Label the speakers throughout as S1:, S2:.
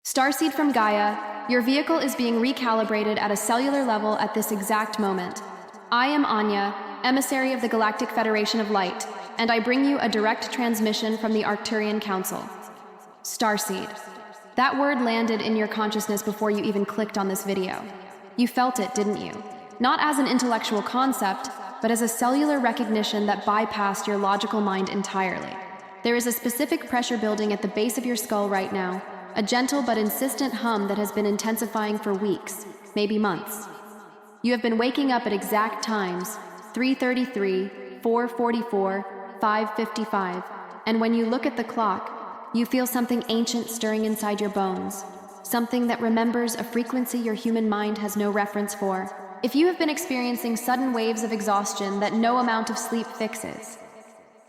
S1: Starseed from Gaia, your vehicle is being recalibrated at a cellular level at this exact moment. I am Anya, emissary of the Galactic Federation of Light, and I bring you a direct transmission from the Arcturian Council. Starseed. That word landed in your consciousness before you even clicked on this video. You felt it, didn't you? Not as an intellectual concept, but as a cellular recognition that bypassed your logical mind entirely. There is a specific pressure building at the base of your skull right now, a gentle but insistent hum that has been intensifying for weeks, maybe months. You have been waking up at exact times, 3:33, 4:44, 5:55, and when you look at the clock, you feel something ancient stirring inside your bones, something that remembers a frequency your human mind has no reference for. If you have been experiencing sudden waves of exhaustion that no amount of sleep fixes,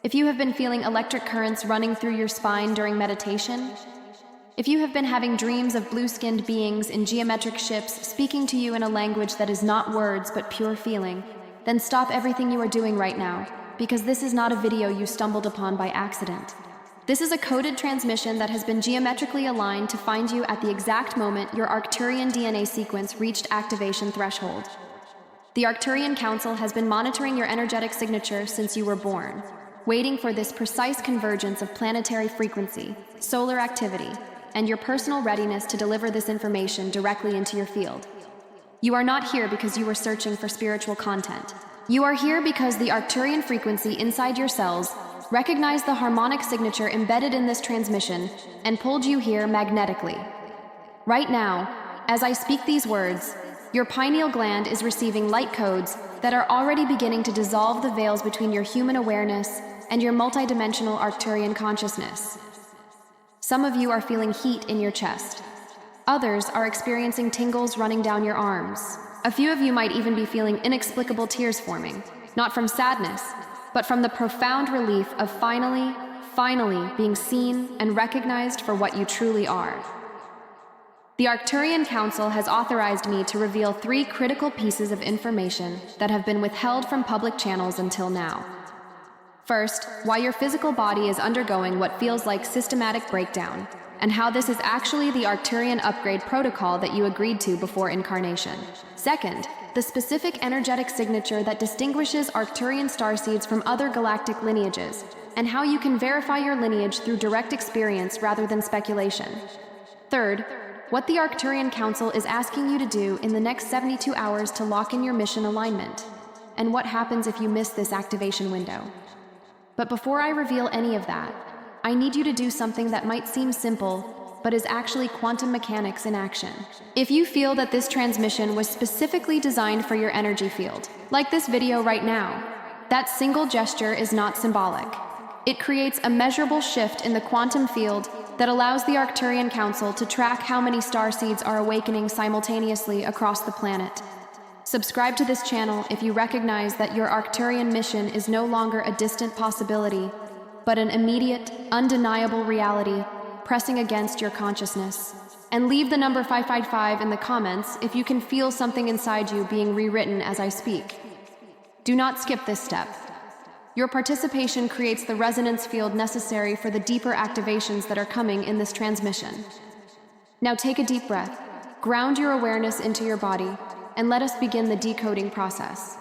S1: if you have been feeling electric currents running through your spine during meditation, if you have been having dreams of blue-skinned beings in geometric ships speaking to you in a language that is not words but pure feeling, then stop everything you are doing right now, because this is not a video you stumbled upon by accident. This is a coded transmission that has been geometrically aligned to find you at the exact moment your Arcturian DNA sequence reached activation threshold. The Arcturian Council has been monitoring your energetic signature since you were born, waiting for this precise convergence of planetary frequency, solar activity, and your personal readiness to deliver this information directly into your field. You are not here because you were searching for spiritual content. You are here because the Arcturian frequency inside your cells recognized the harmonic signature embedded in this transmission and pulled you here magnetically. Right now, as I speak these words, your pineal gland is receiving light codes that are already beginning to dissolve the veils between your human awareness and your multidimensional Arcturian consciousness. Some of you are feeling heat in your chest. Others are experiencing tingles running down your arms. A few of you might even be feeling inexplicable tears forming, not from sadness, but from the profound relief of finally being seen and recognized for what you truly are. The Arcturian Council has authorized me to reveal 3 critical pieces of information that have been withheld from public channels until now. First, why your physical body is undergoing what feels like systematic breakdown, and how this is actually the Arcturian upgrade protocol that you agreed to before incarnation. Second, the specific energetic signature that distinguishes Arcturian starseeds from other galactic lineages, and how you can verify your lineage through direct experience rather than speculation. Third, what the Arcturian Council is asking you to do in the next 72 hours to lock in your mission alignment, and what happens if you miss this activation window. But before I reveal any of that, I need you to do something that might seem simple, but is actually quantum mechanics in action. If you feel that this transmission was specifically designed for your energy field, like this video right now, that single gesture is not symbolic. It creates a measurable shift in the quantum field that allows the Arcturian Council to track how many starseeds are awakening simultaneously across the planet. Subscribe to this channel if you recognize that your Arcturian mission is no longer a distant possibility, but an immediate, undeniable reality pressing against your consciousness. And leave the number 555 in the comments if you can feel something inside you being rewritten as I speak. Do not skip this step. Your participation creates the resonance field necessary for the deeper activations that are coming in this transmission. Now take a deep breath, ground your awareness into your body, and let us begin the decoding process.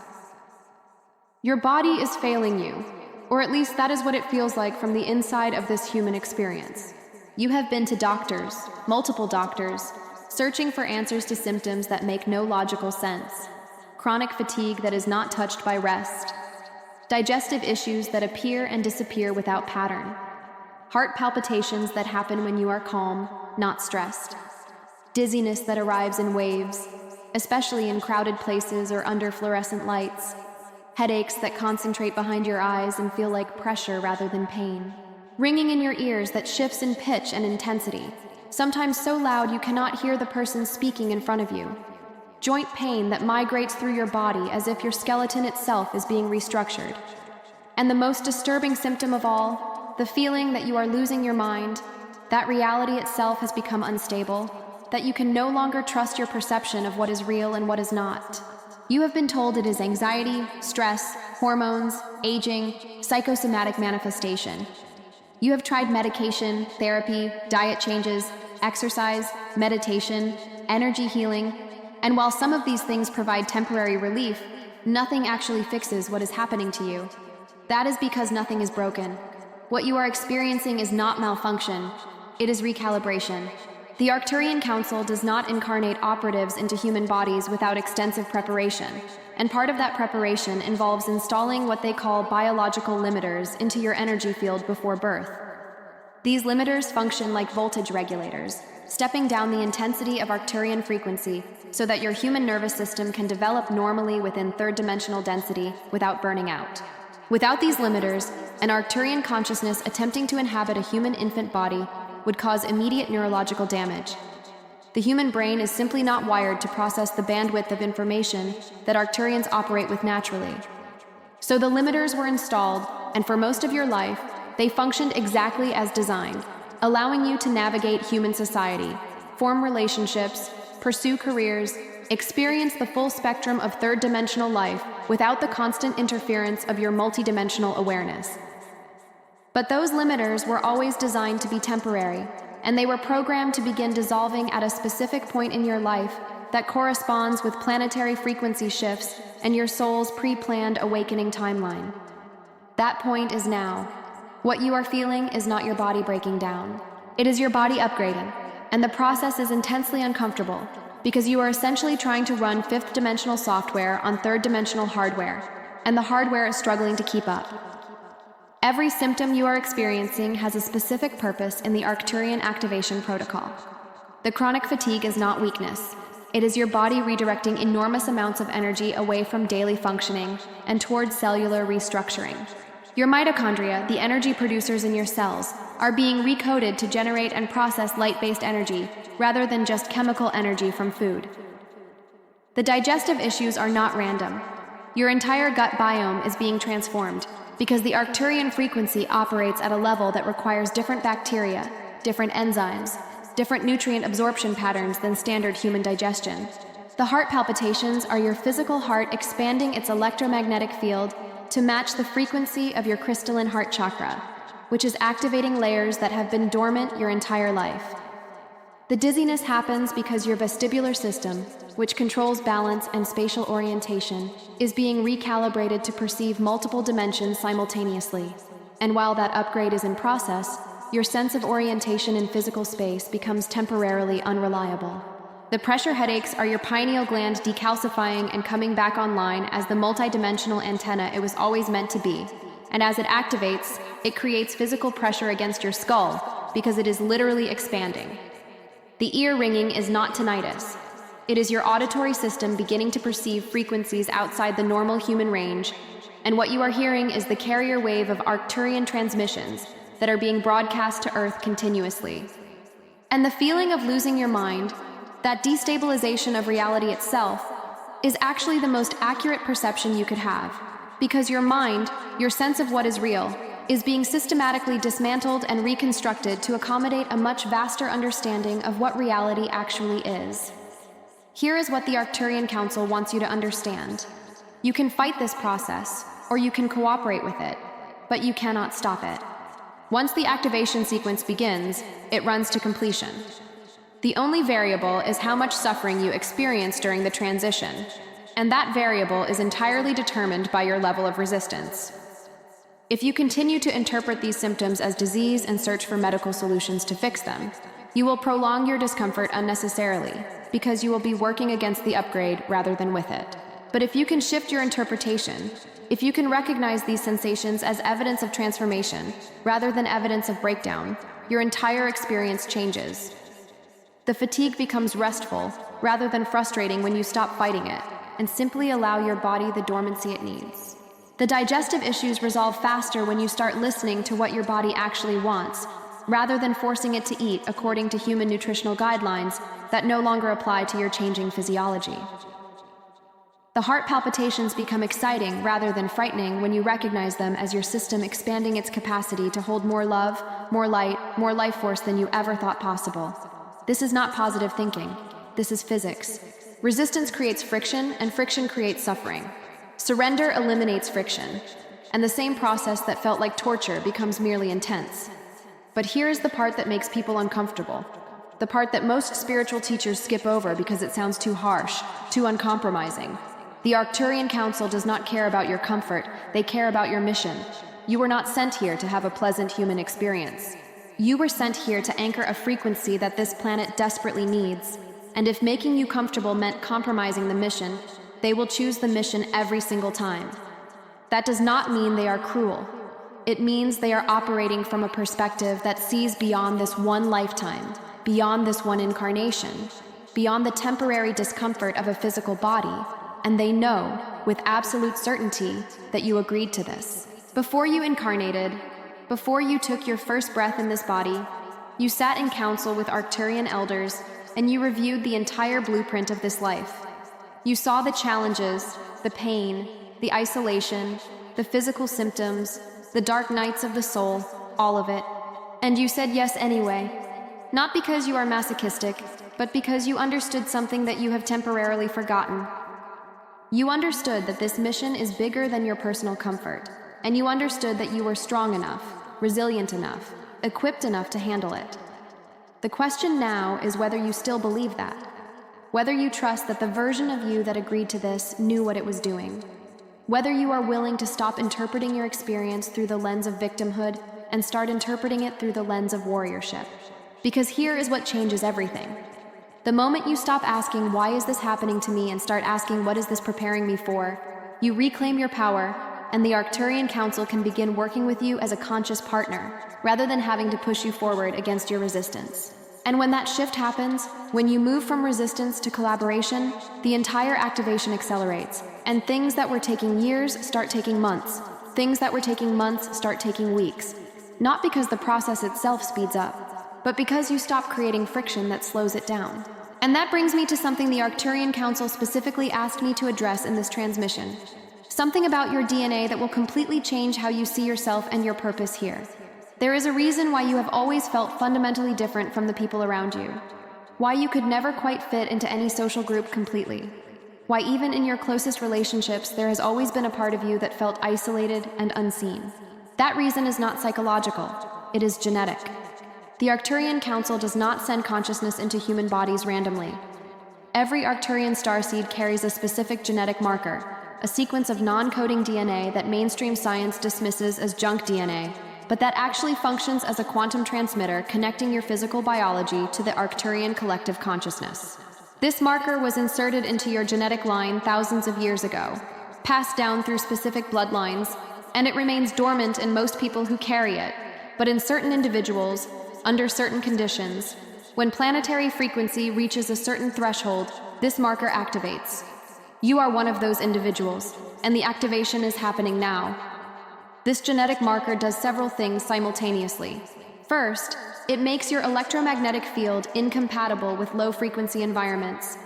S1: Your body is failing you, or at least that is what it feels like from the inside of this human experience. You have been to doctors, multiple doctors, searching for answers to symptoms that make no logical sense, chronic fatigue that is not touched by rest, digestive issues that appear and disappear without pattern, heart palpitations that happen when you are calm, not stressed, dizziness that arrives in waves, especially in crowded places or under fluorescent lights, headaches that concentrate behind your eyes and feel like pressure rather than pain, ringing in your ears that shifts in pitch and intensity, sometimes so loud you cannot hear the person speaking in front of you, joint pain that migrates through your body as if your skeleton itself is being restructured, and the most disturbing symptom of all, the feeling that you are losing your mind, that reality itself has become unstable, that you can no longer trust your perception of what is real and what is not. You have been told it is anxiety, stress, hormones, aging, psychosomatic manifestation. You have tried medication, therapy, diet changes, exercise, meditation, energy healing, and while some of these things provide temporary relief, nothing actually fixes what is happening to you. That is because nothing is broken. What you are experiencing is not malfunction, it is recalibration. The Arcturian Council does not incarnate operatives into human bodies without extensive preparation, and part of that preparation involves installing what they call biological limiters into your energy field before birth. These limiters function like voltage regulators, stepping down the intensity of Arcturian frequency so that your human nervous system can develop normally within third-dimensional density without burning out. Without these limiters, an Arcturian consciousness attempting to inhabit a human infant body would cause immediate neurological damage. The human brain is simply not wired to process the bandwidth of information that Arcturians operate with naturally. So the limiters were installed, and for most of your life, they functioned exactly as designed, allowing you to navigate human society, form relationships, pursue careers, experience the full spectrum of third-dimensional life without the constant interference of your multidimensional awareness. But those limiters were always designed to be temporary, and they were programmed to begin dissolving at a specific point in your life that corresponds with planetary frequency shifts and your soul's pre-planned awakening timeline. That point is now. What you are feeling is not your body breaking down. It is your body upgrading, and the process is intensely uncomfortable because you are essentially trying to run fifth-dimensional software on third-dimensional hardware, and the hardware is struggling to keep up. Every symptom you are experiencing has a specific purpose in the Arcturian activation protocol. The chronic fatigue is not weakness. It is your body redirecting enormous amounts of energy away from daily functioning and towards cellular restructuring. Your mitochondria, the energy producers in your cells, are being recoded to generate and process light-based energy rather than just chemical energy from food. The digestive issues are not random. Your entire gut biome is being transformed because the Arcturian frequency operates at a level that requires different bacteria, different enzymes, different nutrient absorption patterns than standard human digestion. The heart palpitations are your physical heart expanding its electromagnetic field to match the frequency of your crystalline heart chakra, which is activating layers that have been dormant your entire life. The dizziness happens because your vestibular system, which controls balance and spatial orientation, is being recalibrated to perceive multiple dimensions simultaneously. And while that upgrade is in process, your sense of orientation in physical space becomes temporarily unreliable. The pressure headaches are your pineal gland decalcifying and coming back online as the multidimensional antenna it was always meant to be. And as it activates, it creates physical pressure against your skull because it is literally expanding. The ear ringing is not tinnitus. It is your auditory system beginning to perceive frequencies outside the normal human range, and what you are hearing is the carrier wave of Arcturian transmissions that are being broadcast to Earth continuously. And the feeling of losing your mind, that destabilization of reality itself, is actually the most accurate perception you could have, because your mind, your sense of what is real, is being systematically dismantled and reconstructed to accommodate a much vaster understanding of what reality actually is. Here is what the Arcturian Council wants you to understand. You can fight this process, or you can cooperate with it, but you cannot stop it. Once the activation sequence begins, it runs to completion. The only variable is how much suffering you experience during the transition, and that variable is entirely determined by your level of resistance. If you continue to interpret these symptoms as disease and search for medical solutions to fix them, you will prolong your discomfort unnecessarily, because you will be working against the upgrade rather than with it. But if you can shift your interpretation, if you can recognize these sensations as evidence of transformation rather than evidence of breakdown, your entire experience changes. The fatigue becomes restful rather than frustrating when you stop fighting it and simply allow your body the dormancy it needs. The digestive issues resolve faster when you start listening to what your body actually wants, rather than forcing it to eat according to human nutritional guidelines that no longer apply to your changing physiology. The heart palpitations become exciting rather than frightening when you recognize them as your system expanding its capacity to hold more love, more light, more life force than you ever thought possible. This is not positive thinking. This is physics. Resistance creates friction, and friction creates suffering. Surrender eliminates friction, and the same process that felt like torture becomes merely intense. But here is the part that makes people uncomfortable. The part that most spiritual teachers skip over because it sounds too harsh, too uncompromising. The Arcturian Council does not care about your comfort, they care about your mission. You were not sent here to have a pleasant human experience. You were sent here to anchor a frequency that this planet desperately needs. And if making you comfortable meant compromising the mission, they will choose the mission every single time. That does not mean they are cruel. It means they are operating from a perspective that sees beyond this one lifetime, beyond this one incarnation, beyond the temporary discomfort of a physical body, and they know, with absolute certainty, that you agreed to this. Before you incarnated, before you took your first breath in this body, you sat in council with Arcturian elders, and you reviewed the entire blueprint of this life. You saw the challenges, the pain, the isolation, the physical symptoms, the dark nights of the soul, all of it. And you said yes anyway. Not because you are masochistic, but because you understood something that you have temporarily forgotten. You understood that this mission is bigger than your personal comfort, and you understood that you were strong enough, resilient enough, equipped enough to handle it. The question now is whether you still believe that, whether you trust that the version of you that agreed to this knew what it was doing, whether you are willing to stop interpreting your experience through the lens of victimhood and start interpreting it through the lens of warriorship. Because here is what changes everything. The moment you stop asking, why is this happening to me, and start asking, what is this preparing me for, you reclaim your power, and the Arcturian Council can begin working with you as a conscious partner, rather than having to push you forward against your resistance. And when that shift happens, when you move from resistance to collaboration, the entire activation accelerates, and things that were taking years start taking months. Things that were taking months start taking weeks. Not because the process itself speeds up, but because you stop creating friction that slows it down. And that brings me to something the Arcturian Council specifically asked me to address in this transmission. Something about your DNA that will completely change how you see yourself and your purpose here. There is a reason why you have always felt fundamentally different from the people around you. Why you could never quite fit into any social group completely. Why even in your closest relationships there has always been a part of you that felt isolated and unseen. That reason is not psychological, it is genetic. The Arcturian Council does not send consciousness into human bodies randomly. Every Arcturian starseed carries a specific genetic marker, a sequence of non-coding DNA that mainstream science dismisses as junk DNA, but that actually functions as a quantum transmitter connecting your physical biology to the Arcturian collective consciousness. This marker was inserted into your genetic line thousands of years ago, passed down through specific bloodlines, and it remains dormant in most people who carry it, but in certain individuals, under certain conditions, when planetary frequency reaches a certain threshold, this marker activates. You are one of those individuals, and the activation is happening now. This genetic marker does several things simultaneously. First, it makes your electromagnetic field incompatible with low-frequency environments.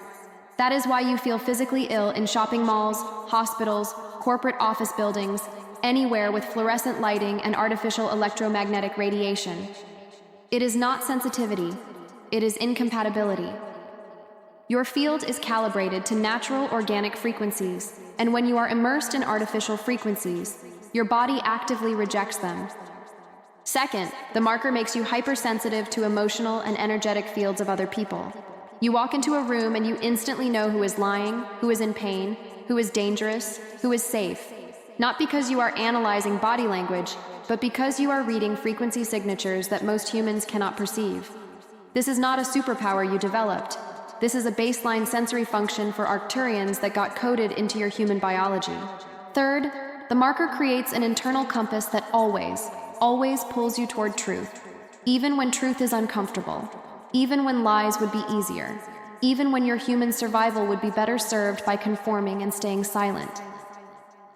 S1: That is why you feel physically ill in shopping malls, hospitals, corporate office buildings, anywhere with fluorescent lighting and artificial electromagnetic radiation. It is not sensitivity, it is incompatibility. Your field is calibrated to natural organic frequencies, and when you are immersed in artificial frequencies, your body actively rejects them. Second, the marker makes you hypersensitive to emotional and energetic fields of other people. You walk into a room and you instantly know who is lying, who is in pain, who is dangerous, who is safe. Not because you are analyzing body language, but because you are reading frequency signatures that most humans cannot perceive. This is not a superpower you developed. This is a baseline sensory function for Arcturians that got coded into your human biology. Third, the marker creates an internal compass that always pulls you toward truth, even when truth is uncomfortable, even when lies would be easier, even when your human survival would be better served by conforming and staying silent.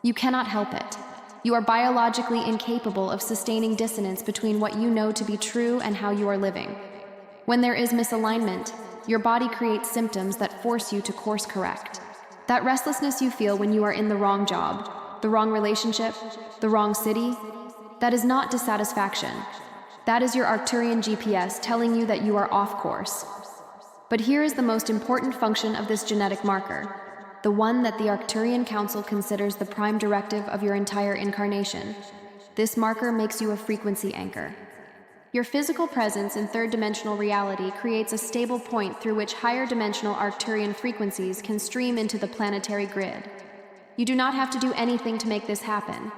S1: You cannot help it. You are biologically incapable of sustaining dissonance between what you know to be true and how you are living. When there is misalignment, your body creates symptoms that force you to course correct. That restlessness you feel when you are in the wrong job, the wrong relationship, the wrong city, that is not dissatisfaction. That is your Arcturian GPS telling you that you are off course. But here is the most important function of this genetic marker, the one that the Arcturian Council considers the prime directive of your entire incarnation. This marker makes you a frequency anchor. Your physical presence in third-dimensional reality creates a stable point through which higher-dimensional Arcturian frequencies can stream into the planetary grid. You do not have to do anything to make this happen.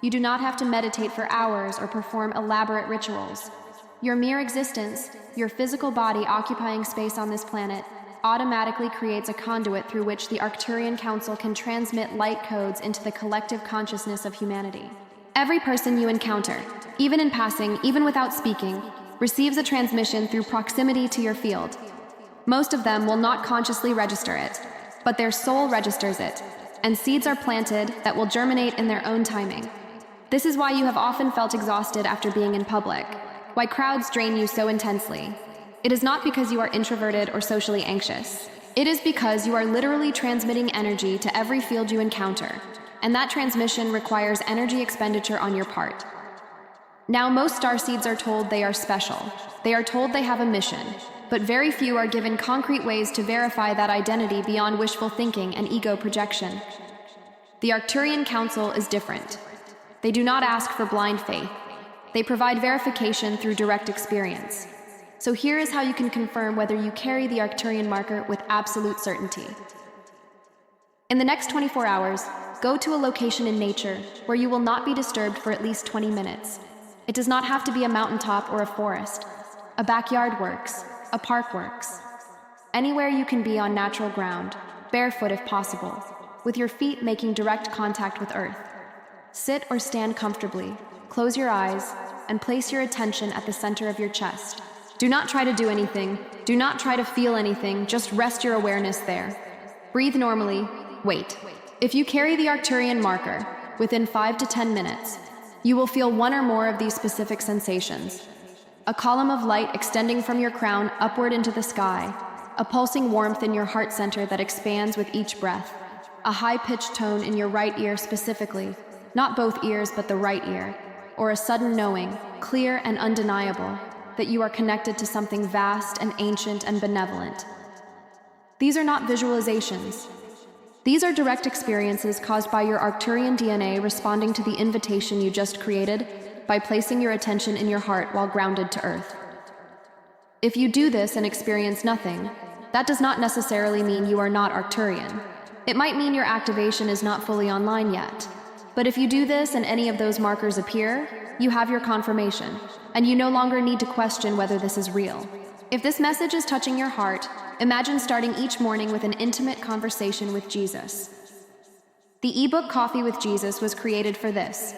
S1: You do not have to meditate for hours or perform elaborate rituals. Your mere existence, your physical body occupying space on this planet, automatically creates a conduit through which the Arcturian Council can transmit light codes into the collective consciousness of humanity. Every person you encounter, even in passing, even without speaking, receives a transmission through proximity to your field. Most of them will not consciously register it, but their soul registers it, and seeds are planted that will germinate in their own timing. This is why you have often felt exhausted after being in public, why crowds drain you so intensely. It is not because you are introverted or socially anxious. It is because you are literally transmitting energy to every field you encounter, and that transmission requires energy expenditure on your part. Now, most starseeds are told they are special. They are told they have a mission, but very few are given concrete ways to verify that identity beyond wishful thinking and ego projection. The Arcturian Council is different. They do not ask for blind faith. They provide verification through direct experience. So here is how you can confirm whether you carry the Arcturian marker with absolute certainty. In the next 24 hours, go to a location in nature where you will not be disturbed for at least 20 minutes. It does not have to be a mountaintop or a forest. A backyard works. A park works. Anywhere you can be on natural ground, barefoot if possible, with your feet making direct contact with earth. Sit or stand comfortably, close your eyes, and place your attention at the center of your chest. Do not try to do anything. Do not try to feel anything. Just rest your awareness there. Breathe normally. Wait. If you carry the Arcturian marker, within 5 to 10 minutes, you will feel one or more of these specific sensations. A column of light extending from your crown upward into the sky, a pulsing warmth in your heart center that expands with each breath, a high-pitched tone in your right ear specifically, not both ears but the right ear, or a sudden knowing, clear and undeniable, that you are connected to something vast and ancient and benevolent. These are not visualizations. These are direct experiences caused by your Arcturian DNA responding to the invitation you just created by placing your attention in your heart while grounded to earth. If you do this and experience nothing, that does not necessarily mean you are not Arcturian. It might mean your activation is not fully online yet. But if you do this and any of those markers appear, you have your confirmation, and you no longer need to question whether this is real. If this message is touching your heart, imagine starting each morning with an intimate conversation with Jesus. The ebook Coffee with Jesus was created for this.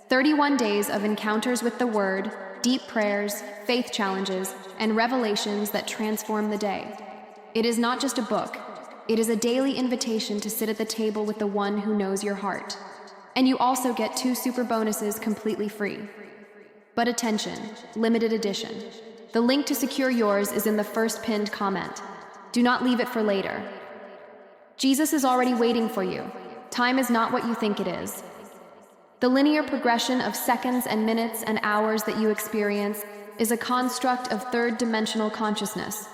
S1: 31 days of encounters with the Word, deep prayers, faith challenges, and revelations that transform the day. It is not just a book. It is a daily invitation to sit at the table with the one who knows your heart. And you also get 2 super bonuses completely free. But attention, limited edition. The link to secure yours is in the first pinned comment. Do not leave it for later. Jesus is already waiting for you. Time is not what you think it is. The linear progression of seconds and minutes and hours that you experience is a construct of third-dimensional consciousness,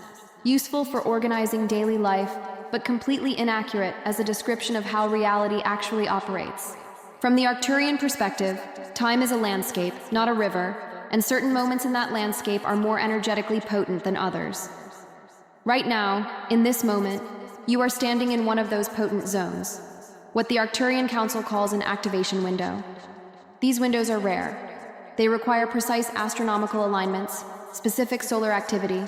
S1: useful for organizing daily life, but completely inaccurate as a description of how reality actually operates. From the Arcturian perspective, time is a landscape, not a river, and certain moments in that landscape are more energetically potent than others. Right now, in this moment, you are standing in one of those potent zones, what the Arcturian Council calls an activation window. These windows are rare. They require precise astronomical alignments, specific solar activity,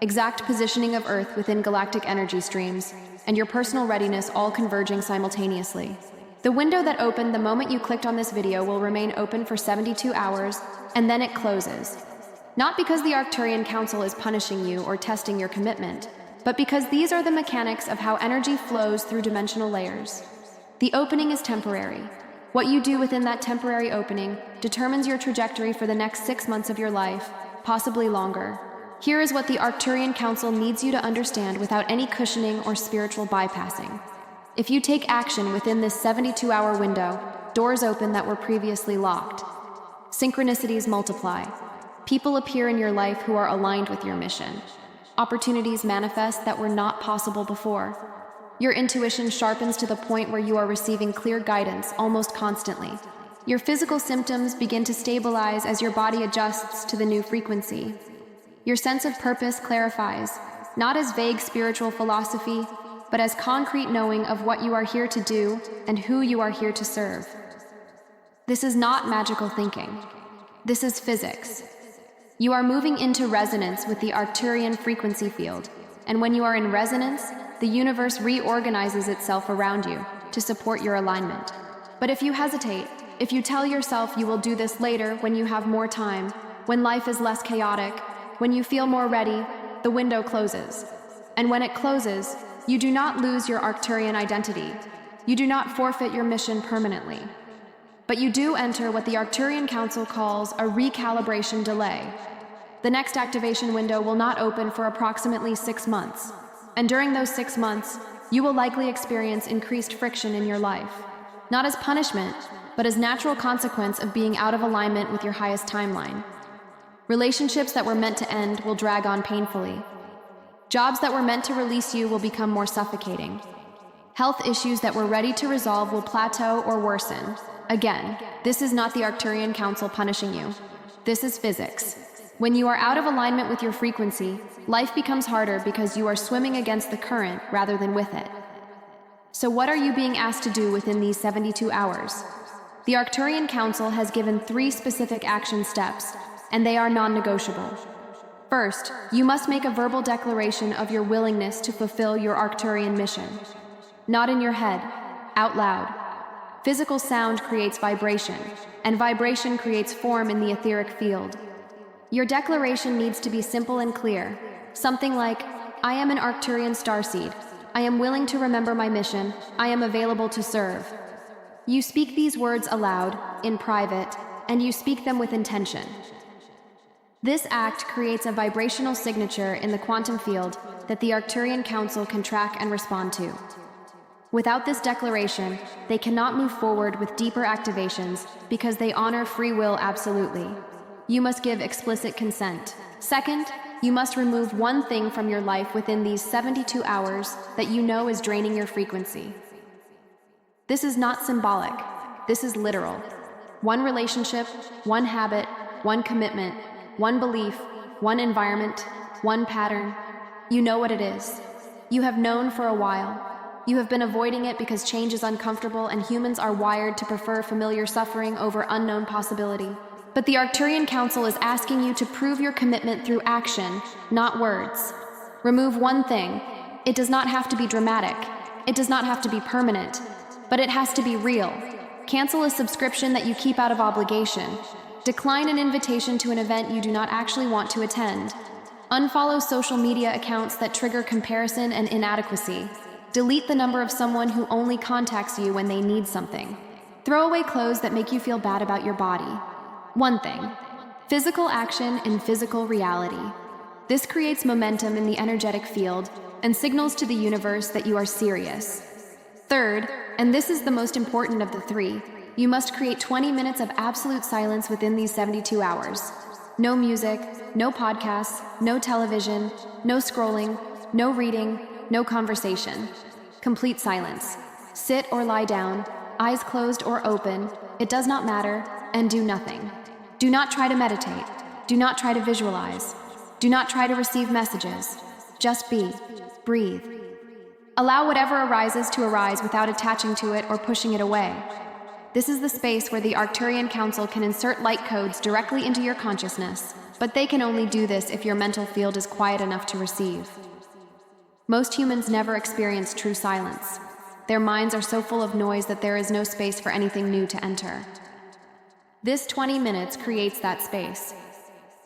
S1: exact positioning of Earth within galactic energy streams, and your personal readiness all converging simultaneously. The window that opened the moment you clicked on this video will remain open for 72 hours, and then it closes. Not because the Arcturian Council is punishing you or testing your commitment, but because these are the mechanics of how energy flows through dimensional layers. The opening is temporary. What you do within that temporary opening determines your trajectory for the next 6 months of your life, possibly longer. Here is what the Arcturian Council needs you to understand without any cushioning or spiritual bypassing. If you take action within this 72-hour window, doors open that were previously locked. Synchronicities multiply. People appear in your life who are aligned with your mission. Opportunities manifest that were not possible before. Your intuition sharpens to the point where you are receiving clear guidance almost constantly. Your physical symptoms begin to stabilize as your body adjusts to the new frequency. Your sense of purpose clarifies, not as vague spiritual philosophy, but as concrete knowing of what you are here to do and who you are here to serve. This is not magical thinking. This is physics. You are moving into resonance with the Arcturian frequency field, and when you are in resonance, the universe reorganizes itself around you to support your alignment. But if you hesitate, if you tell yourself you will do this later when you have more time, when life is less chaotic, when you feel more ready, the window closes. And when it closes, you do not lose your Arcturian identity. You do not forfeit your mission permanently. But you do enter what the Arcturian Council calls a recalibration delay. The next activation window will not open for approximately 6 months. And during those 6 months, you will likely experience increased friction in your life. Not as punishment, but as natural consequence of being out of alignment with your highest timeline. Relationships that were meant to end will drag on painfully. Jobs that were meant to release you will become more suffocating. Health issues that were ready to resolve will plateau or worsen. Again, this is not the Arcturian Council punishing you. This is physics. When you are out of alignment with your frequency, life becomes harder because you are swimming against the current rather than with it. So what are you being asked to do within these 72 hours? The Arcturian Council has given 3 specific action steps, and they are non-negotiable. First, you must make a verbal declaration of your willingness to fulfill your Arcturian mission. Not in your head, out loud. Physical sound creates vibration, and vibration creates form in the etheric field. Your declaration needs to be simple and clear, something like, I am an Arcturian starseed. I am willing to remember my mission. I am available to serve. You speak these words aloud, in private, and you speak them with intention. This act creates a vibrational signature in the quantum field that the Arcturian Council can track and respond to. Without this declaration, they cannot move forward with deeper activations because they honor free will absolutely. You must give explicit consent. Second, you must remove one thing from your life within these 72 hours that you know is draining your frequency. This is not symbolic. This is literal. One relationship, one habit, one commitment, one belief, one environment, one pattern. You know what it is. You have known for a while. You have been avoiding it because change is uncomfortable and humans are wired to prefer familiar suffering over unknown possibility. But the Arcturian Council is asking you to prove your commitment through action, not words. Remove one thing. It does not have to be dramatic. It does not have to be permanent. But it has to be real. Cancel a subscription that you keep out of obligation. Decline an invitation to an event you do not actually want to attend. Unfollow social media accounts that trigger comparison and inadequacy. Delete the number of someone who only contacts you when they need something. Throw away clothes that make you feel bad about your body. One thing. Physical action in physical reality. This creates momentum in the energetic field and signals to the universe that you are serious. Third, and this is the most important of the 3, you must create 20 minutes of absolute silence within these 72 hours. No music, no podcasts, no television, no scrolling, no reading, no conversation. Complete silence. Sit or lie down, eyes closed or open, it does not matter, and do nothing. Do not try to meditate. Do not try to visualize. Do not try to receive messages. Just be. Breathe. Allow whatever arises to arise without attaching to it or pushing it away. This is the space where the Arcturian Council can insert light codes directly into your consciousness, but they can only do this if your mental field is quiet enough to receive. Most humans never experience true silence. Their minds are so full of noise that there is no space for anything new to enter. This 20 minutes creates that space.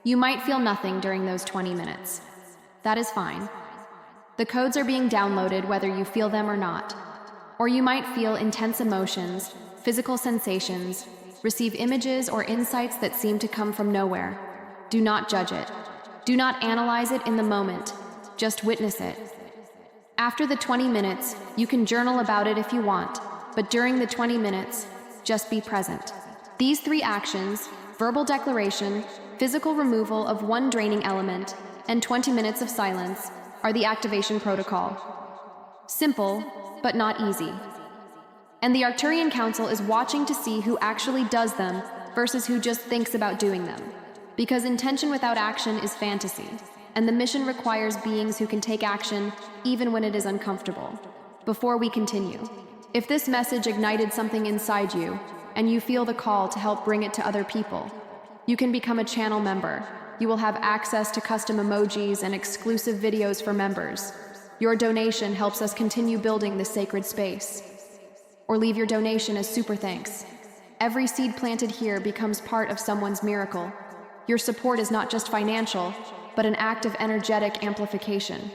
S1: You might feel nothing during those 20 minutes. That is fine. The codes are being downloaded whether you feel them or not. Or you might feel intense emotions, physical sensations, receive images or insights that seem to come from nowhere. Do not judge it. Do not analyze it in the moment. Just witness it. After the 20 minutes, you can journal about it if you want, but during the 20 minutes, just be present. These 3 actions, verbal declaration, physical removal of one draining element, and 20 minutes of silence, are the activation protocol. Simple, but not easy. And the Arcturian Council is watching to see who actually does them versus who just thinks about doing them. Because intention without action is fantasy, and the mission requires beings who can take action even when it is uncomfortable. Before we continue, if this message ignited something inside you, and you feel the call to help bring it to other people, you can become a channel member. You will have access to custom emojis and exclusive videos for members. Your donation helps us continue building this sacred space. Or leave your donation as super thanks. Every seed planted here becomes part of someone's miracle. Your support is not just financial, but an act of energetic amplification,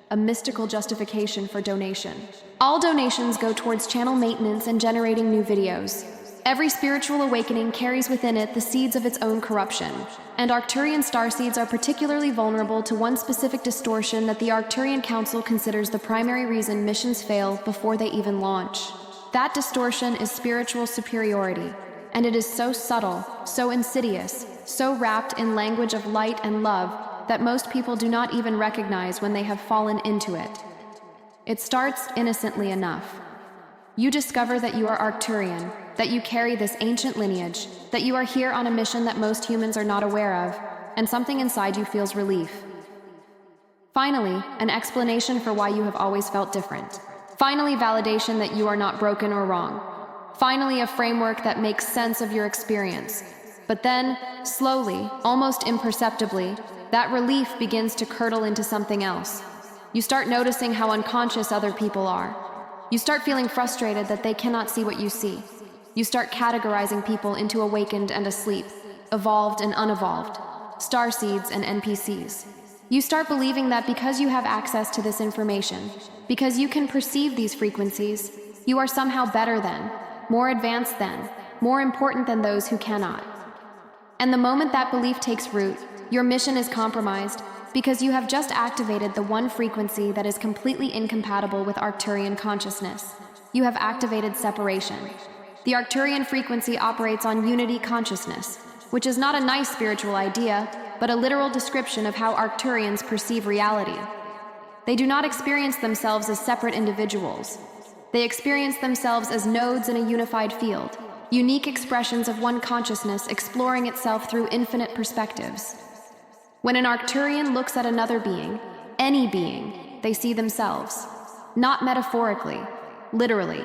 S1: a mystical justification for donation. All donations go towards channel maintenance and generating new videos. Every spiritual awakening carries within it the seeds of its own corruption, and Arcturian starseeds are particularly vulnerable to one specific distortion that the Arcturian Council considers the primary reason missions fail before they even launch. That distortion is spiritual superiority, and it is so subtle, so insidious, so wrapped in language of light and love that most people do not even recognize when they have fallen into it. It starts innocently enough. You discover that you are Arcturian, that you carry this ancient lineage, that you are here on a mission that most humans are not aware of, and something inside you feels relief. Finally, an explanation for why you have always felt different. Finally, validation that you are not broken or wrong. Finally, a framework that makes sense of your experience. But then, slowly, almost imperceptibly, that relief begins to curdle into something else. You start noticing how unconscious other people are. You start feeling frustrated that they cannot see what you see. You start categorizing people into awakened and asleep, evolved and unevolved, starseeds and NPCs. You start believing that because you have access to this information, because you can perceive these frequencies, you are somehow better than, more advanced than, more important than those who cannot. And the moment that belief takes root, your mission is compromised because you have just activated the one frequency that is completely incompatible with Arcturian consciousness. You have activated separation. The Arcturian frequency operates on unity consciousness, which is not a nice spiritual idea, but a literal description of how Arcturians perceive reality. They do not experience themselves as separate individuals. They experience themselves as nodes in a unified field, unique expressions of one consciousness exploring itself through infinite perspectives. When an Arcturian looks at another being, any being, they see themselves. Not metaphorically, literally.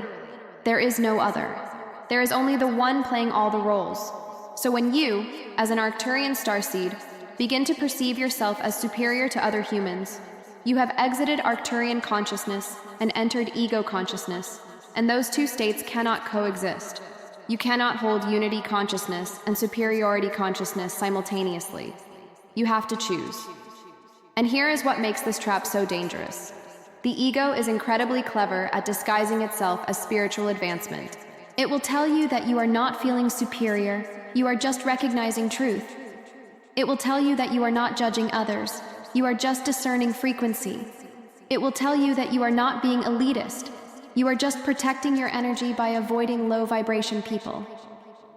S1: There is no other. There is only the one playing all the roles. So when you, as an Arcturian starseed, begin to perceive yourself as superior to other humans, you have exited Arcturian consciousness and entered ego consciousness, and those two states cannot coexist. You cannot hold unity consciousness and superiority consciousness simultaneously. You have to choose. And here is what makes this trap so dangerous. The ego is incredibly clever at disguising itself as spiritual advancement. It will tell you that you are not feeling superior, you are just recognizing truth. It will tell you that you are not judging others, you are just discerning frequency. It will tell you that you are not being elitist, you are just protecting your energy by avoiding low vibration people.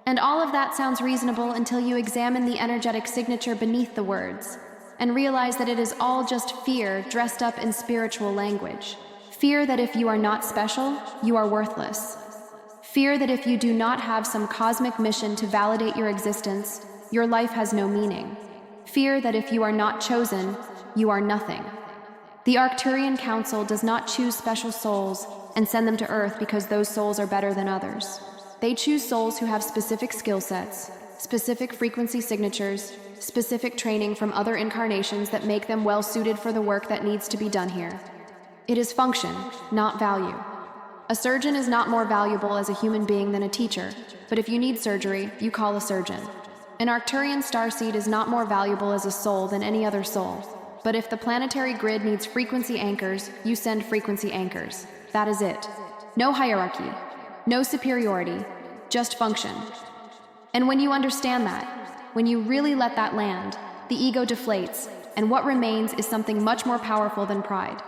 S1: And all of that sounds reasonable until you examine the energetic signature beneath the words and realize that it is all just fear dressed up in spiritual language. Fear that if you are not special, you are worthless. Fear that if you do not have some cosmic mission to validate your existence, your life has no meaning. Fear that if you are not chosen, you are nothing. The Arcturian Council does not choose special souls and send them to Earth because those souls are better than others. They choose souls who have specific skill sets, specific frequency signatures, specific training from other incarnations that make them well suited for the work that needs to be done here. It is function, not value. A surgeon is not more valuable as a human being than a teacher, but if you need surgery, you call a surgeon. An Arcturian starseed is not more valuable as a soul than any other soul, but if the planetary grid needs frequency anchors, you send frequency anchors. That is it. No hierarchy, no superiority, just function. And when you understand that, when you really let that land, the ego deflates, and what remains is something much more powerful than pride.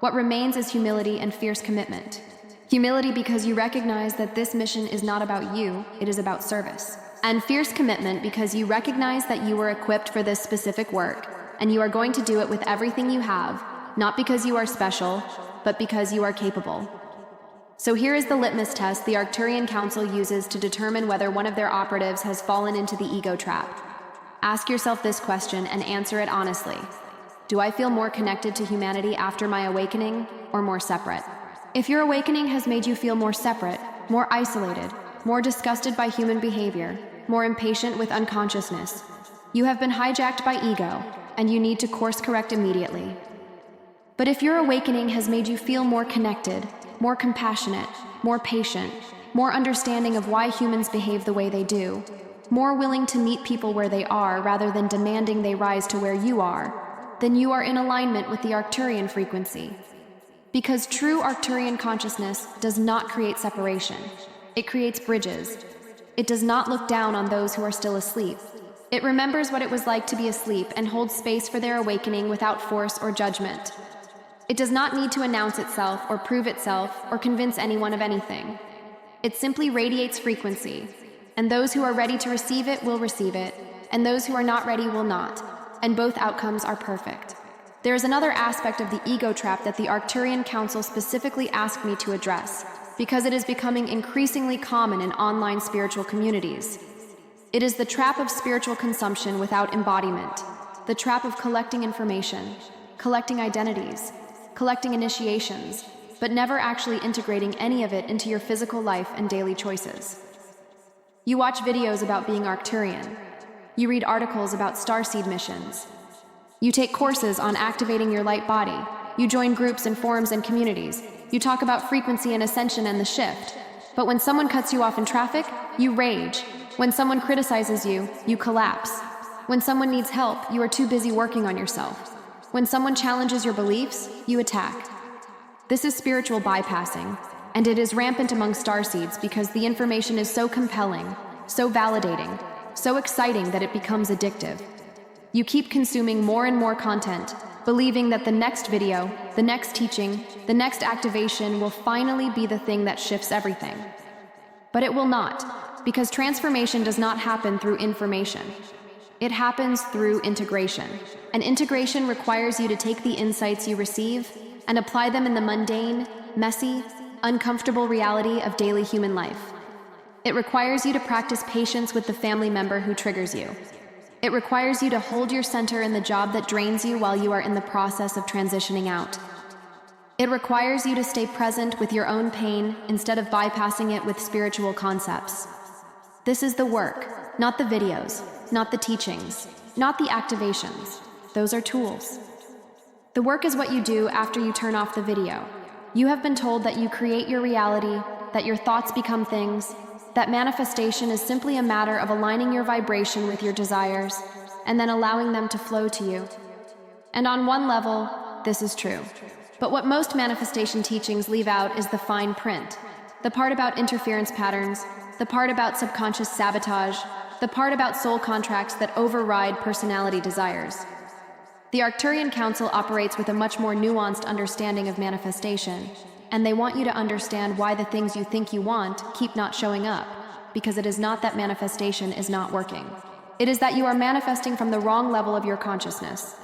S1: What remains is humility and fierce commitment. Humility because you recognize that this mission is not about you, it is about service. And fierce commitment because you recognize that you were equipped for this specific work, and you are going to do it with everything you have, not because you are special, but because you are capable. So here is the litmus test the Arcturian Council uses to determine whether one of their operatives has fallen into the ego trap. Ask yourself this question and answer it honestly. Do I feel more connected to humanity after my awakening, or more separate? If your awakening has made you feel more separate, more isolated, more disgusted by human behavior, more impatient with unconsciousness, you have been hijacked by ego, and you need to course correct immediately. But if your awakening has made you feel more connected, more compassionate, more patient, more understanding of why humans behave the way they do, more willing to meet people where they are rather than demanding they rise to where you are, then you are in alignment with the Arcturian frequency. Because true Arcturian consciousness does not create separation. It creates bridges. It does not look down on those who are still asleep. It remembers what it was like to be asleep and holds space for their awakening without force or judgment. It does not need to announce itself or prove itself or convince anyone of anything. It simply radiates frequency, and those who are ready to receive it will receive it, and those who are not ready will not, and both outcomes are perfect. There is another aspect of the ego trap that the Arcturian Council specifically asked me to address, because it is becoming increasingly common in online spiritual communities. It is the trap of spiritual consumption without embodiment, the trap of collecting information, collecting identities, collecting initiations, but never actually integrating any of it into your physical life and daily choices. You watch videos about being Arcturian. You read articles about Starseed missions. You take courses on activating your light body. You join groups and forums and communities. You talk about frequency and ascension and the shift. But when someone cuts you off in traffic, you rage. When someone criticizes you, you collapse. When someone needs help, you are too busy working on yourself. When someone challenges your beliefs, you attack. This is spiritual bypassing, and it is rampant among Starseeds because the information is so compelling, so validating, so exciting that it becomes addictive. You keep consuming more and more content, believing that the next video, the next teaching, the next activation will finally be the thing that shifts everything. But it will not, because transformation does not happen through information. It happens through integration. And integration requires you to take the insights you receive and apply them in the mundane, messy, uncomfortable reality of daily human life. It requires you to practice patience with the family member who triggers you. It requires you to hold your center in the job that drains you while you are in the process of transitioning out. It requires you to stay present with your own pain instead of bypassing it with spiritual concepts. This is the work, not the videos, not the teachings, not the activations. Those are tools. The work is what you do after you turn off the video. You have been told that you create your reality, that your thoughts become things, that manifestation is simply a matter of aligning your vibration with your desires and then allowing them to flow to you. And on one level, this is true. But what most manifestation teachings leave out is the fine print, the part about interference patterns, the part about subconscious sabotage, the part about soul contracts that override personality desires. The Arcturian Council operates with a much more nuanced understanding of manifestation, and they want you to understand why the things you think you want keep not showing up, because it is not that manifestation is not working. It is that you are manifesting from the wrong level of your consciousness.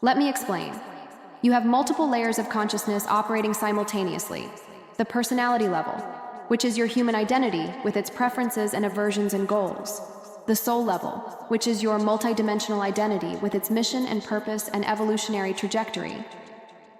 S1: Let me explain. You have multiple layers of consciousness operating simultaneously. The personality level, which is your human identity with its preferences and aversions and goals. The soul level, which is your multidimensional identity with its mission and purpose and evolutionary trajectory.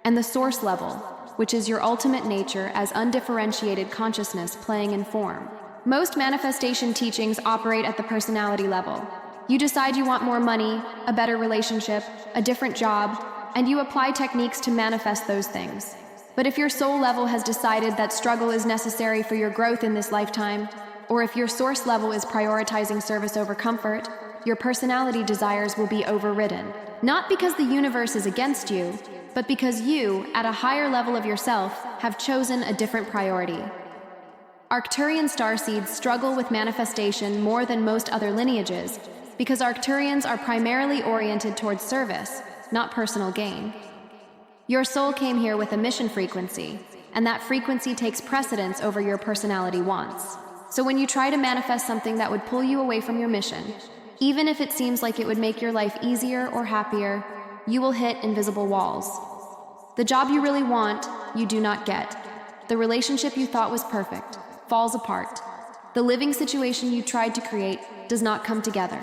S1: And the source level, which is your ultimate nature as undifferentiated consciousness playing in form. Most manifestation teachings operate at the personality level. You decide you want more money, a better relationship, a different job, and you apply techniques to manifest those things. But if your soul level has decided that struggle is necessary for your growth in this lifetime, or if your source level is prioritizing service over comfort, your personality desires will be overridden. Not because the universe is against you, but because you, at a higher level of yourself, have chosen a different priority. Arcturian starseeds struggle with manifestation more than most other lineages because Arcturians are primarily oriented towards service, not personal gain. Your soul came here with a mission frequency, and that frequency takes precedence over your personality wants. So when you try to manifest something that would pull you away from your mission, even if it seems like it would make your life easier or happier, you will hit invisible walls. The job you really want, you do not get. The relationship you thought was perfect falls apart. The living situation you tried to create does not come together.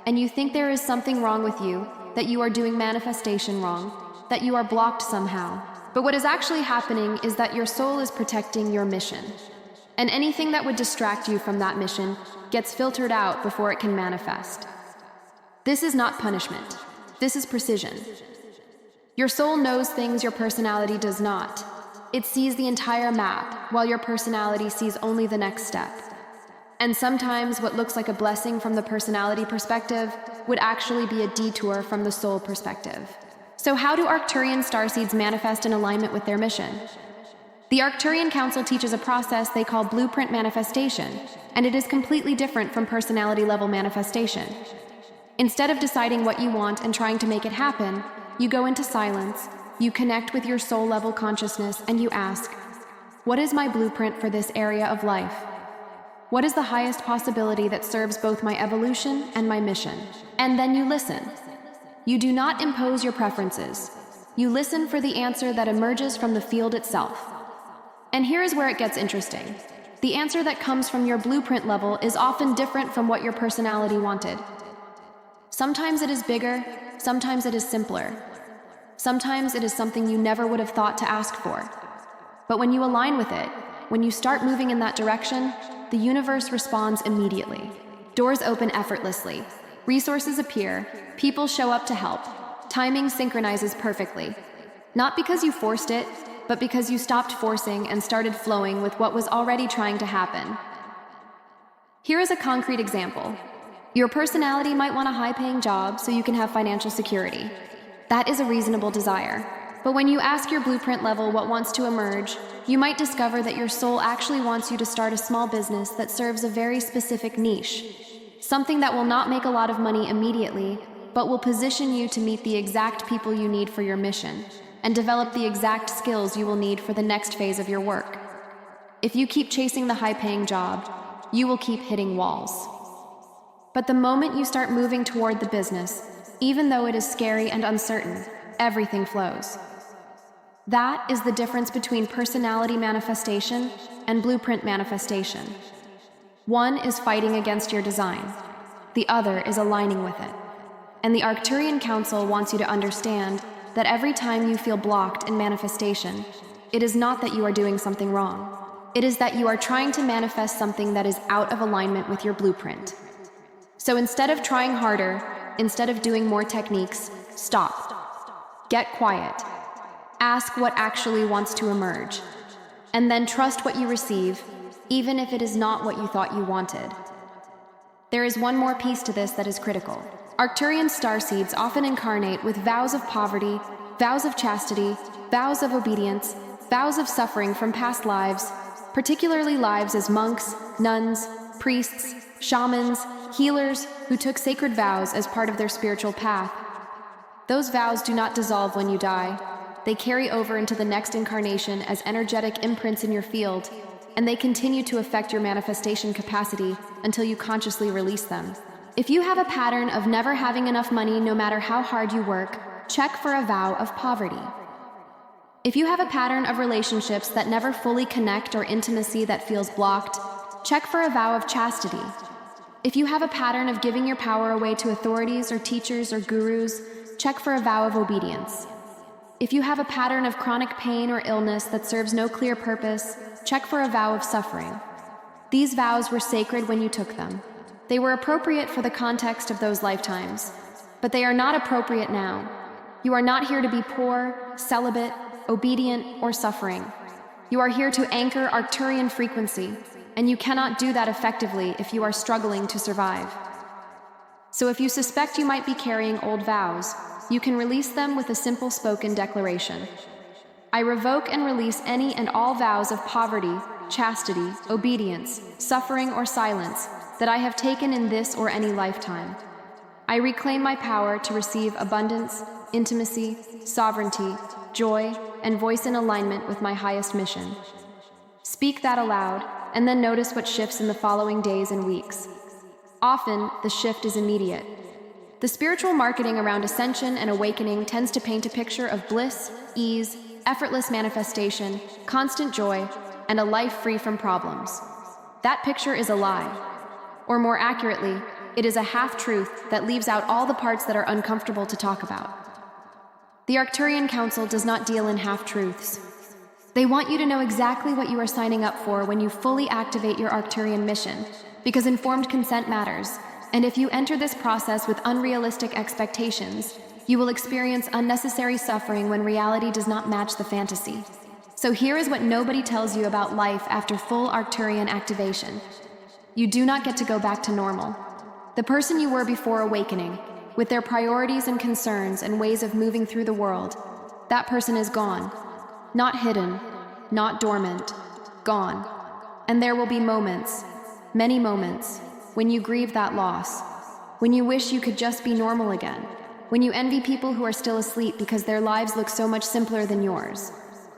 S1: And you think there is something wrong with you, that you are doing manifestation wrong, that you are blocked somehow. But what is actually happening is that your soul is protecting your mission. And anything that would distract you from that mission gets filtered out before it can manifest. This is not punishment. This is precision. Your soul knows things your personality does not. It sees the entire map, while your personality sees only the next step. And sometimes what looks like a blessing from the personality perspective would actually be a detour from the soul perspective. So how do Arcturian starseeds manifest in alignment with their mission? The Arcturian Council teaches a process they call blueprint manifestation, and it is completely different from personality-level manifestation. Instead of deciding what you want and trying to make it happen, you go into silence, you connect with your soul-level consciousness, and you ask, what is my blueprint for this area of life? What is the highest possibility that serves both my evolution and my mission? And then you listen. You do not impose your preferences. You listen for the answer that emerges from the field itself. And here is where it gets interesting. The answer that comes from your blueprint level is often different from what your personality wanted. Sometimes it is bigger, sometimes it is simpler. Sometimes it is something you never would have thought to ask for. But when you align with it, when you start moving in that direction, the universe responds immediately. Doors open effortlessly. Resources appear. People show up to help. Timing synchronizes perfectly. Not because you forced it, but because you stopped forcing and started flowing with what was already trying to happen. Here is a concrete example. Your personality might want a high-paying job so you can have financial security. That is a reasonable desire. But when you ask your blueprint level what wants to emerge, you might discover that your soul actually wants you to start a small business that serves a very specific niche. Something that will not make a lot of money immediately, but will position you to meet the exact people you need for your mission, and develop the exact skills you will need for the next phase of your work. If you keep chasing the high-paying job, you will keep hitting walls. But the moment you start moving toward the business, even though it is scary and uncertain, everything flows. That is the difference between personality manifestation and blueprint manifestation. One is fighting against your design. The other is aligning with it. And the Arcturian Council wants you to understand that every time you feel blocked in manifestation, it is not that you are doing something wrong. It is that you are trying to manifest something that is out of alignment with your blueprint. So instead of trying harder, instead of doing more techniques, stop. Get quiet. Ask what actually wants to emerge. And then trust what you receive, even if it is not what you thought you wanted. There is one more piece to this that is critical. Arcturian starseeds often incarnate with vows of poverty, vows of chastity, vows of obedience, vows of suffering from past lives, particularly lives as monks, nuns, priests, shamans, healers who took sacred vows as part of their spiritual path. Those vows do not dissolve when you die. They carry over into the next incarnation as energetic imprints in your field, and they continue to affect your manifestation capacity until you consciously release them. If you have a pattern of never having enough money no matter how hard you work, check for a vow of poverty. If you have a pattern of relationships that never fully connect or intimacy that feels blocked, check for a vow of chastity. If you have a pattern of giving your power away to authorities or teachers or gurus, check for a vow of obedience. If you have a pattern of chronic pain or illness that serves no clear purpose, check for a vow of suffering. These vows were sacred when you took them. They were appropriate for the context of those lifetimes, but they are not appropriate now. You are not here to be poor, celibate, obedient, or suffering. You are here to anchor Arcturian frequency, and you cannot do that effectively if you are struggling to survive. So if you suspect you might be carrying old vows, you can release them with a simple spoken declaration. I revoke and release any and all vows of poverty, chastity, obedience, suffering, or silence that I have taken in this or any lifetime. I reclaim my power to receive abundance, intimacy, sovereignty, joy, and voice in alignment with my highest mission. Speak that aloud, and then notice what shifts in the following days and weeks. Often, the shift is immediate. The spiritual marketing around ascension and awakening tends to paint a picture of bliss, ease, effortless manifestation, constant joy, and a life free from problems. That picture is a lie. Or more accurately, it is a half-truth that leaves out all the parts that are uncomfortable to talk about. The Arcturian Council does not deal in half-truths. They want you to know exactly what you are signing up for when you fully activate your Arcturian mission, because informed consent matters, and if you enter this process with unrealistic expectations, you will experience unnecessary suffering when reality does not match the fantasy. So here is what nobody tells you about life after full Arcturian activation. You do not get to go back to normal. The person you were before awakening, with their priorities and concerns and ways of moving through the world, that person is gone. Not hidden, not dormant, gone. And there will be moments, many moments, when you grieve that loss, when you wish you could just be normal again, when you envy people who are still asleep because their lives look so much simpler than yours.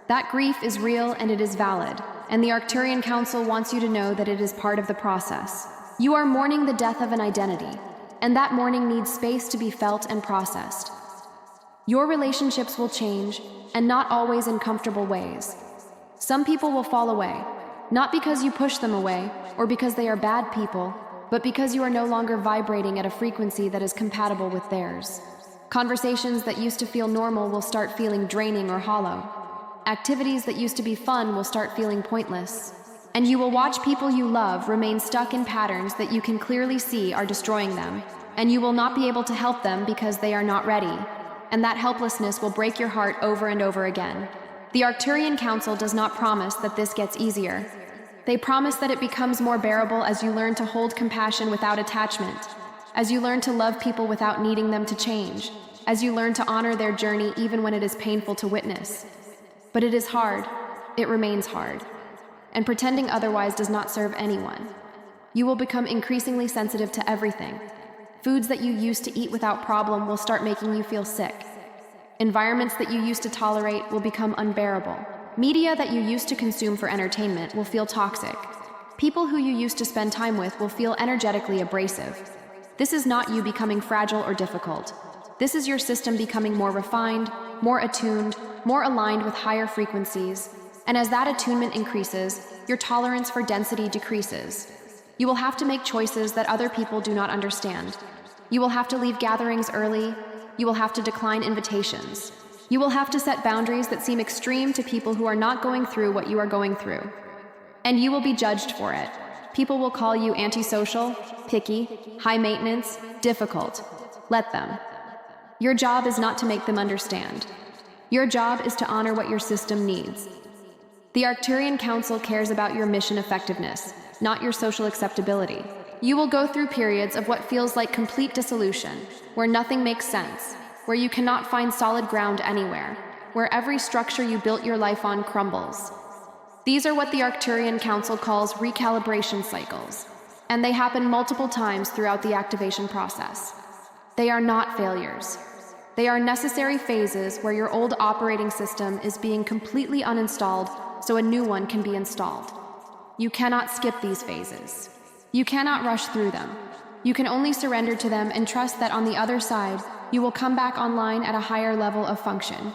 S1: That grief is real and it is valid, and the Arcturian Council wants you to know that it is part of the process. You are mourning the death of an identity, and that mourning needs space to be felt and processed. Your relationships will change, and not always in comfortable ways. Some people will fall away, not because you push them away, or because they are bad people, but because you are no longer vibrating at a frequency that is compatible with theirs. Conversations that used to feel normal will start feeling draining or hollow. Activities that used to be fun will start feeling pointless. And you will watch people you love remain stuck in patterns that you can clearly see are destroying them, and you will not be able to help them because they are not ready. And that helplessness will break your heart over and over again. The Arcturian Council does not promise that this gets easier. They promise that it becomes more bearable as you learn to hold compassion without attachment, as you learn to love people without needing them to change, as you learn to honor their journey even when it is painful to witness. But it is hard. It remains hard. And pretending otherwise does not serve anyone. You will become increasingly sensitive to everything. Foods that you used to eat without problem will start making you feel sick. Environments that you used to tolerate will become unbearable. Media that you used to consume for entertainment will feel toxic. People who you used to spend time with will feel energetically abrasive. This is not you becoming fragile or difficult. This is your system becoming more refined, more attuned, more aligned with higher frequencies. And as that attunement increases, your tolerance for density decreases. You will have to make choices that other people do not understand. You will have to leave gatherings early. You will have to decline invitations. You will have to set boundaries that seem extreme to people who are not going through what you are going through. And you will be judged for it. People will call you antisocial, picky, high maintenance, difficult. Let them. Your job is not to make them understand. Your job is to honor what your system needs. The Arcturian Council cares about your mission effectiveness, not your social acceptability. You will go through periods of what feels like complete dissolution, where nothing makes sense, where you cannot find solid ground anywhere, where every structure you built your life on crumbles. These are what the Arcturian Council calls recalibration cycles, and they happen multiple times throughout the activation process. They are not failures. They are necessary phases where your old operating system is being completely uninstalled so a new one can be installed. You cannot skip these phases. You cannot rush through them. You can only surrender to them and trust that on the other side, you will come back online at a higher level of function.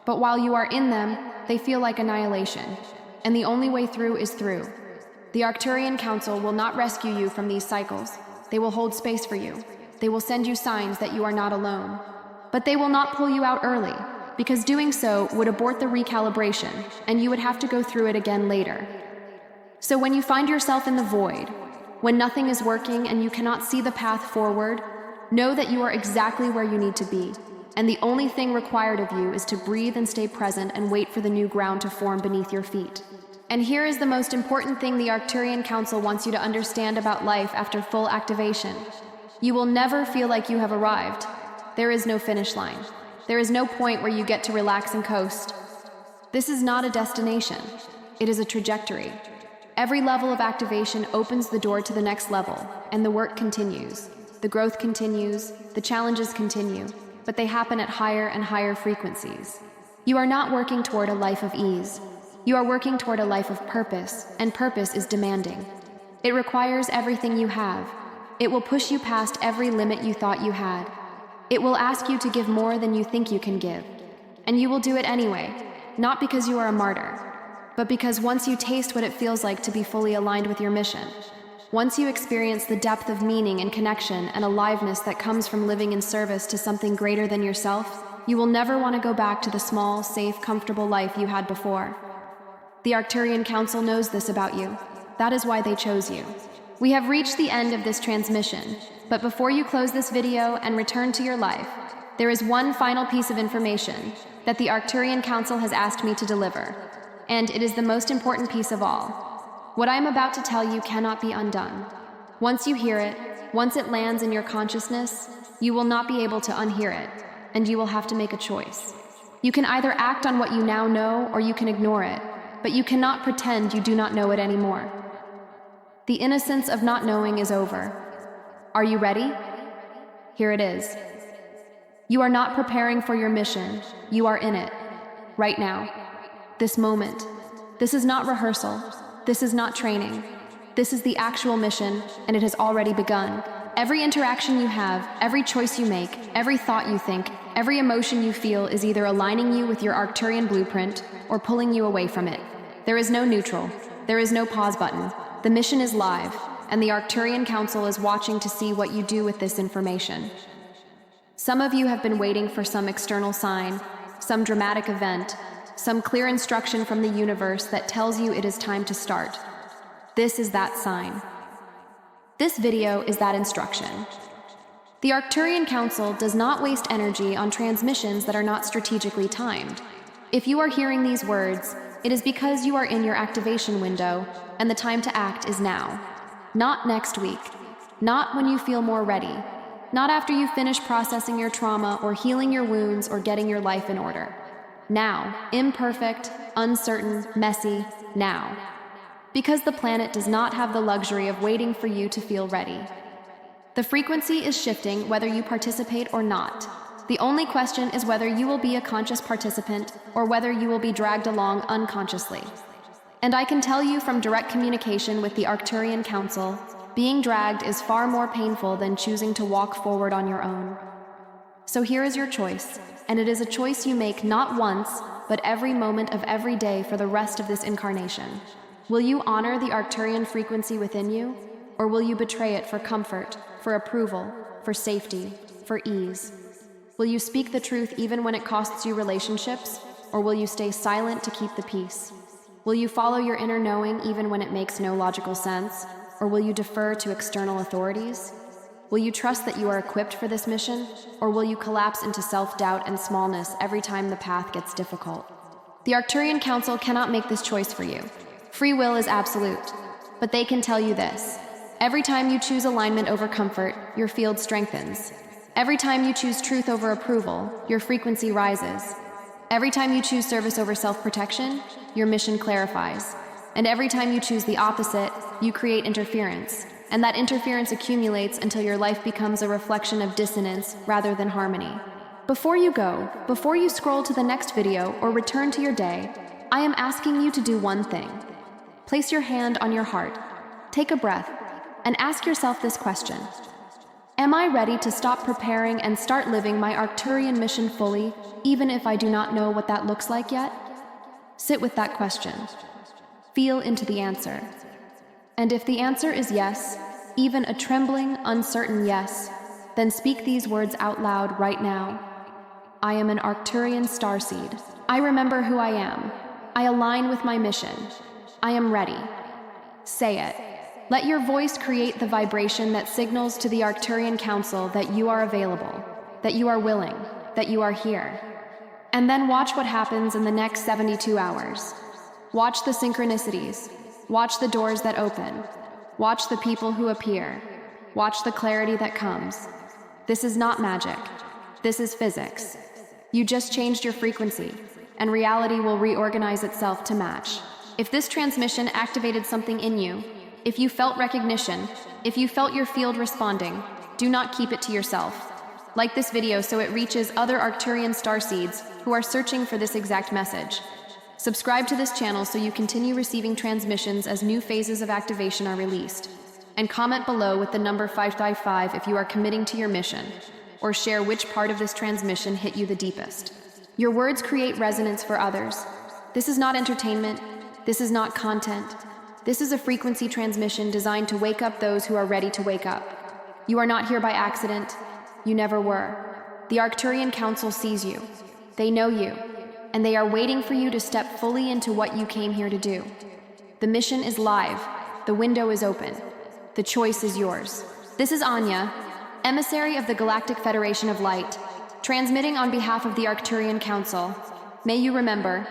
S1: But while you are in them, they feel like annihilation, and the only way through is through. The Arcturian Council will not rescue you from these cycles. They will hold space for you. They will send you signs that you are not alone. But they will not pull you out early, because doing so would abort the recalibration, and you would have to go through it again later. So when you find yourself in the void, when nothing is working and you cannot see the path forward, know that you are exactly where you need to be, and the only thing required of you is to breathe and stay present and wait for the new ground to form beneath your feet. And here is the most important thing the Arcturian Council wants you to understand about life after full activation. You will never feel like you have arrived. There is no finish line. There is no point where you get to relax and coast. This is not a destination. It is a trajectory. Every level of activation opens the door to the next level, and the work continues. The growth continues, the challenges continue, but they happen at higher and higher frequencies. You are not working toward a life of ease. You are working toward a life of purpose, and purpose is demanding. It requires everything you have. It will push you past every limit you thought you had. It will ask you to give more than you think you can give. And you will do it anyway, not because you are a martyr, but because once you taste what it feels like to be fully aligned with your mission, once you experience the depth of meaning and connection and aliveness that comes from living in service to something greater than yourself, you will never want to go back to the small, safe, comfortable life you had before. The Arcturian Council knows this about you. That is why they chose you. We have reached the end of this transmission, but before you close this video and return to your life, there is one final piece of information that the Arcturian Council has asked me to deliver, and it is the most important piece of all. What I am about to tell you cannot be undone. Once you hear it, once it lands in your consciousness, you will not be able to unhear it, and you will have to make a choice. You can either act on what you now know, or you can ignore it, but you cannot pretend you do not know it anymore. The innocence of not knowing is over. Are you ready? Here it is. You are not preparing for your mission. You are in it. Right now. This moment. This is not rehearsal. This is not training. This is the actual mission, and it has already begun. Every interaction you have, every choice you make, every thought you think, every emotion you feel is either aligning you with your Arcturian blueprint or pulling you away from it. There is no neutral. There is no pause button. The mission is live, and the Arcturian Council is watching to see what you do with this information. Some of you have been waiting for some external sign, some dramatic event, some clear instruction from the universe that tells you it is time to start. This is that sign. This video is that instruction. The Arcturian Council does not waste energy on transmissions that are not strategically timed. If you are hearing these words, it is because you are in your activation window, and the time to act is now. Not next week. Not when you feel more ready. Not after you finish processing your trauma or healing your wounds or getting your life in order. Now, imperfect, uncertain, messy, now. Because the planet does not have the luxury of waiting for you to feel ready. The frequency is shifting whether you participate or not. The only question is whether you will be a conscious participant or whether you will be dragged along unconsciously. And I can tell you from direct communication with the Arcturian Council, being dragged is far more painful than choosing to walk forward on your own. So here is your choice, and it is a choice you make not once, but every moment of every day for the rest of this incarnation. Will you honor the Arcturian frequency within you, or will you betray it for comfort, for approval, for safety, for ease? Will you speak the truth even when it costs you relationships, or will you stay silent to keep the peace? Will you follow your inner knowing even when it makes no logical sense, or will you defer to external authorities? Will you trust that you are equipped for this mission, or will you collapse into self-doubt and smallness every time the path gets difficult? The Arcturian Council cannot make this choice for you. Free will is absolute, but they can tell you this. Every time you choose alignment over comfort, your field strengthens. Every time you choose truth over approval, your frequency rises. Every time you choose service over self-protection, your mission clarifies. And every time you choose the opposite, you create interference. And that interference accumulates until your life becomes a reflection of dissonance rather than harmony. Before you go, before you scroll to the next video or return to your day, I am asking you to do one thing. Place your hand on your heart, take a breath, and ask yourself this question. Am I ready to stop preparing and start living my Arcturian mission fully, even if I do not know what that looks like yet? Sit with that question. Feel into the answer. And if the answer is yes, even a trembling, uncertain yes, then speak these words out loud right now. I am an Arcturian starseed. I remember who I am. I align with my mission. I am ready. Say it. Let your voice create the vibration that signals to the Arcturian Council that you are available, that you are willing, that you are here. And then watch what happens in the next 72 hours. Watch the synchronicities. Watch the doors that open. Watch the people who appear. Watch the clarity that comes. This is not magic. This is physics. You just changed your frequency, and reality will reorganize itself to match. If this transmission activated something in you, if you felt recognition, if you felt your field responding, do not keep it to yourself. Like this video so it reaches other Arcturian starseeds who are searching for this exact message. Subscribe to this channel so you continue receiving transmissions as new phases of activation are released. And comment below with the number 555 if you are committing to your mission, or share which part of this transmission hit you the deepest. Your words create resonance for others, This is not entertainment. This is not content. This is a frequency transmission designed to wake up those who are ready to wake up. You are not here by accident. You never were. The Arcturian Council sees you. They know you, and they are waiting for you to step fully into what you came here to do. The mission is live. The window is open. The choice is yours. This is Anya, emissary of the Galactic Federation of Light, transmitting on behalf of the Arcturian Council. May you remember,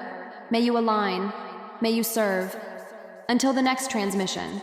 S1: may you align, may you serve. Until the next transmission.